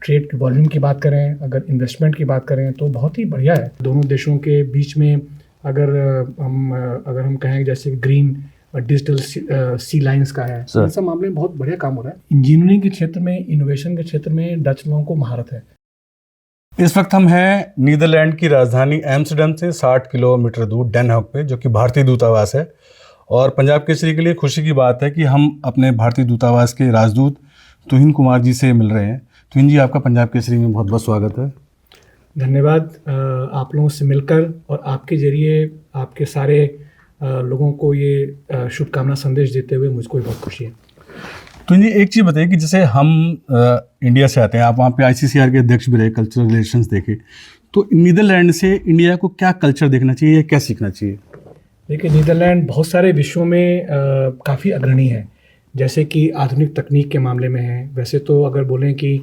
Trade की volume की बात करें, अगर इन्वेस्टमेंट की बात करें तो बहुत ही बढ़िया है। दोनों देशों के बीच में अगर हम कहें जैसे ग्रीन डिजिटल सी लाइंस का है, इन सब मामले में बहुत बढ़िया काम हो रहा है। इंजीनियरिंग के क्षेत्र में, इनोवेशन के क्षेत्र में डच लोगों को महारत है। इस वक्त हम हैं नीदरलैंड की राजधानी एम्स्टर्डम से 60 किलोमीटर दूर डेन हॉग पे, जो कि भारतीय दूतावास है। और पंजाब केसरी के लिए खुशी की बात है कि हम अपने भारतीय दूतावास के राजदूत तुहिन कुमार जी से मिल रहे हैं। तुहिन जी, आपका पंजाब केसरी में बहुत बहुत स्वागत है। धन्यवाद। आप लोगों से मिलकर और आपके जरिए आपके सारे लोगों को ये शुभकामना संदेश देते हुए मुझको बहुत खुशी है। तो जी एक चीज़ बताइए कि जैसे हम इंडिया से आते हैं, आप वहाँ पे आईसीसीआर के अध्यक्ष भी रहे, कल्चरल रिलेशंस देखे, तो नीदरलैंड से इंडिया को क्या कल्चर देखना चाहिए या क्या सीखना चाहिए? देखिए, नीदरलैंड बहुत सारे विषयों में काफ़ी अग्रणी है, जैसे कि आधुनिक तकनीक के मामले में है। वैसे तो अगर बोलें कि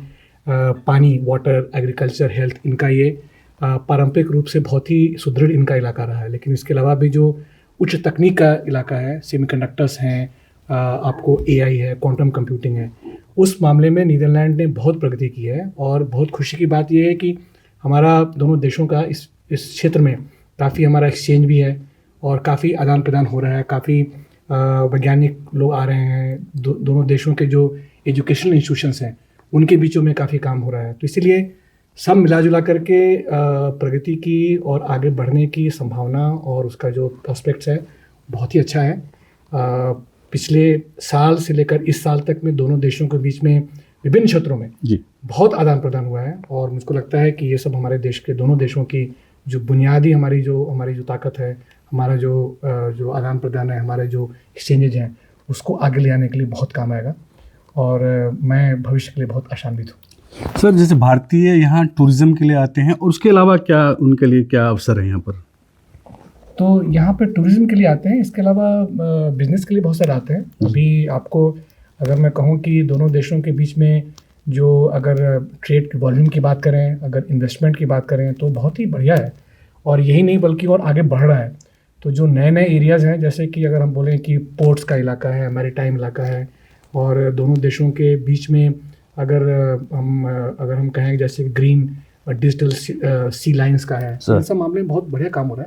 पानी, वाटर, एग्रीकल्चर, हेल्थ, इनका ये पारंपरिक रूप से बहुत ही सुदृढ़ इनका इलाका रहा है। लेकिन इसके अलावा भी जो उच्च तकनीक का इलाका है, सेमीकंडक्टर्स हैं, आपको एआई है, क्वांटम कंप्यूटिंग है, उस मामले में नीदरलैंड ने बहुत प्रगति की है। और बहुत खुशी की बात यह है कि हमारा दोनों देशों का इस क्षेत्र में काफ़ी हमारा एक्सचेंज भी है और काफ़ी आदान प्रदान हो रहा है। काफ़ी वैज्ञानिक लोग आ रहे हैं। दोनों देशों के जो एजुकेशनल इंस्टीट्यूशंस हैं उनके बीचों में काफ़ी काम हो रहा है। तो इसीलिए सब मिला जुला करके प्रगति की और आगे बढ़ने की संभावना और उसका जो प्रोस्पेक्ट्स है बहुत ही अच्छा है। पिछले साल से लेकर इस साल तक में दोनों देशों के बीच में विभिन्न क्षेत्रों में बहुत आदान प्रदान हुआ है। और मुझको लगता है कि ये सब हमारे देश के दोनों देशों की जो बुनियादी हमारी जो ताकत है, हमारा जो आदान प्रदान है, हमारे जो एक्सचेंजेज हैं, उसको आगे ले आने के लिए बहुत काम आएगा। और मैं भविष्य के लिए बहुत आशान्वित हूँ। सर, जैसे भारतीय यहाँ टूरिज्म के लिए आते हैं और उसके अलावा क्या उनके लिए क्या अवसर है यहाँ पर? तो यहाँ पर टूरिज्म के लिए आते हैं, इसके अलावा बिजनेस के लिए बहुत सारे आते हैं। अभी आपको अगर मैं कहूँ कि दोनों देशों के बीच में जो अगर ट्रेड की वॉल्यूम की बात करें, अगर इन्वेस्टमेंट की बात करें तो बहुत ही बढ़िया है। और यही नहीं बल्कि और आगे बढ़ रहा है। तो जो नए नए एरियाज़ हैं, जैसे कि अगर हम बोलें कि पोर्ट्स का इलाका है, मैरीटाइम इलाका है, और दोनों देशों के बीच में अगर हम कहें जैसे ग्रीन डिजिटल सी लाइंस का है, इन सब मामले में बहुत बढ़िया काम हो रहा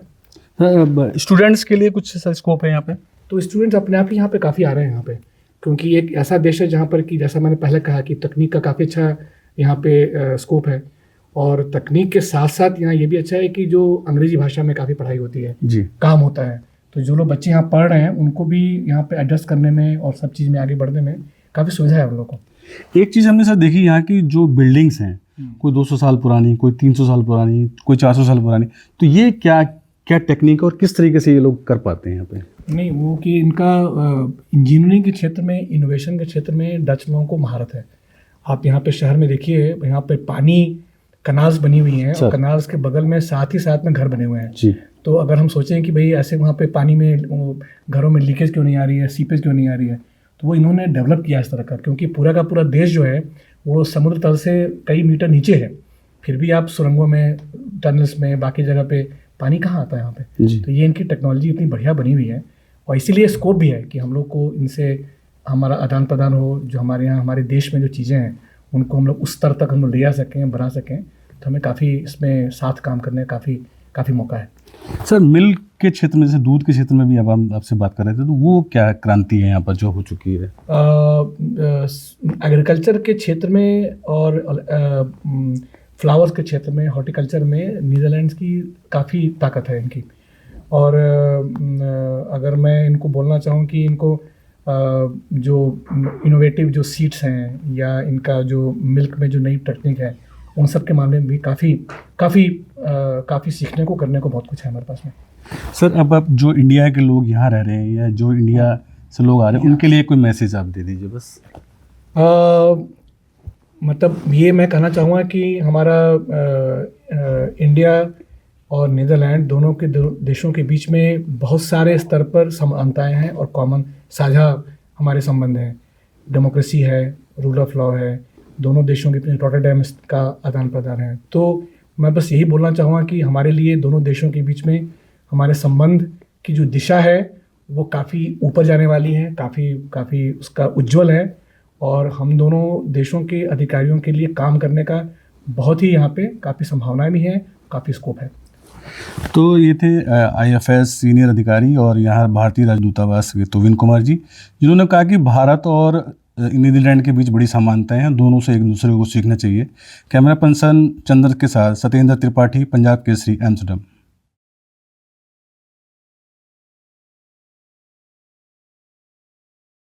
है। स्टूडेंट्स के लिए कुछ स्कोप है यहाँ पे? तो स्टूडेंट्स अपने आप ही यहाँ पे काफ़ी आ रहे हैं यहाँ पे, क्योंकि एक ऐसा देश है जहाँ पर कि जैसा मैंने पहले कहा कि तकनीक का काफ़ी अच्छा यहाँ पे स्कोप है। और तकनीक के साथ साथ यहाँ ये भी अच्छा है कि जो अंग्रेजी भाषा में काफ़ी पढ़ाई होती है जी, काम होता है। तो जो लोग बच्चे यहाँ पढ़ रहे हैं उनको भी यहाँ पे एडजस्ट करने में और सब चीज़ में आगे बढ़ने में काफ़ी सुविधा है उन लोगों को। एक चीज़ हमने सर देखी, यहाँ की जो बिल्डिंग्स हैं, कोई 200 साल पुरानी, कोई 300 साल पुरानी, कोई 400 साल पुरानी, तो ये क्या टेक्निक और किस तरीके से ये लोग कर पाते हैं यहाँ पे? नहीं, वो कि इनका इंजीनियरिंग के क्षेत्र में, इनोवेशन के क्षेत्र में डच लोगों को महारत है। आप यहाँ पे शहर में देखिए, यहाँ पे पानी कनाल्स बनी हुई हैं और कनाल्स के बगल में साथ ही साथ में घर बने हुए हैं जी। तो अगर हम सोचें कि भाई ऐसे वहाँ पे पानी में घरों में लीकेज क्यों नहीं आ रही है, सीपेज क्यों नहीं आ रही है, तो वो इन्होंने डेवलप किया इस तरह का। क्योंकि पूरा का पूरा देश जो है वो समुद्र तल से कई मीटर नीचे है, फिर भी आप सुरंगों में, टनल्स में, बाकी जगह पे पानी कहाँ आता है यहाँ पे। तो ये इनकी टेक्नोलॉजी इतनी बढ़िया बनी हुई है और इसीलिए स्कोप भी है कि हम लोग को इनसे हमारा आदान प्रदान हो। जो हमारे यहाँ हमारे देश में जो चीज़ें हैं उनको हम लोग उस स्तर तक हम लोग ले जा सकें, बना सकें, तो हमें काफ़ी इसमें साथ काम करने का काफ़ी मौका है। सर, मिल्क के क्षेत्र में, जैसे दूध के क्षेत्र में भी अब हम आपसे बात कर रहे थे, तो वो क्या क्रांति है यहाँ पर जो हो चुकी है? एग्रीकल्चर के क्षेत्र में और फ्लावर्स के क्षेत्र में, हॉर्टिकल्चर में नीदरलैंड्स की काफ़ी ताकत है इनकी। और अगर मैं इनको बोलना चाहूँ कि इनको जो इनोवेटिव जो सीड्स हैं या इनका जो मिल्क में जो नई टेक्निक है, उन सब के मामले में भी काफ़ी सीखने को, करने को बहुत कुछ है हमारे पास में। सर, अब जो इंडिया के लोग यहाँ रह रहे हैं या जो इंडिया से लोग आ रहे हैं, उनके लिए कोई मैसेज आप दे दीजिए बस। मतलब ये मैं कहना चाहूँगा कि हमारा इंडिया और नीदरलैंड दोनों के देशों के बीच में बहुत सारे स्तर पर समानताएं हैं और कॉमन साझा हमारे संबंध हैं। डेमोक्रेसी है, रूल ऑफ लॉ है, दोनों देशों के बीच रॉटरडैम का आदान प्रदान है। तो मैं बस यही बोलना चाहूँगा कि हमारे लिए दोनों देशों के बीच में हमारे संबंध की जो दिशा है वो काफ़ी ऊपर जाने वाली है, काफ़ी उसका उज्ज्वल है। और हम दोनों देशों के अधिकारियों के लिए काम करने का बहुत ही यहाँ पे काफ़ी संभावनाएं भी हैं, काफ़ी स्कोप है। तो ये थे IFS सीनियर अधिकारी और यहाँ भारतीय राजदूतावास के तुविन कुमार जी, जिन्होंने कहा कि भारत और नीदरलैंड के बीच बड़ी समानताएं हैं, दोनों से एक दूसरे को सीखना चाहिए। कैमरा पर्सन चंद्र के साथ सत्येंद्र त्रिपाठी, पंजाब केसरी, एम्स्टर्डम।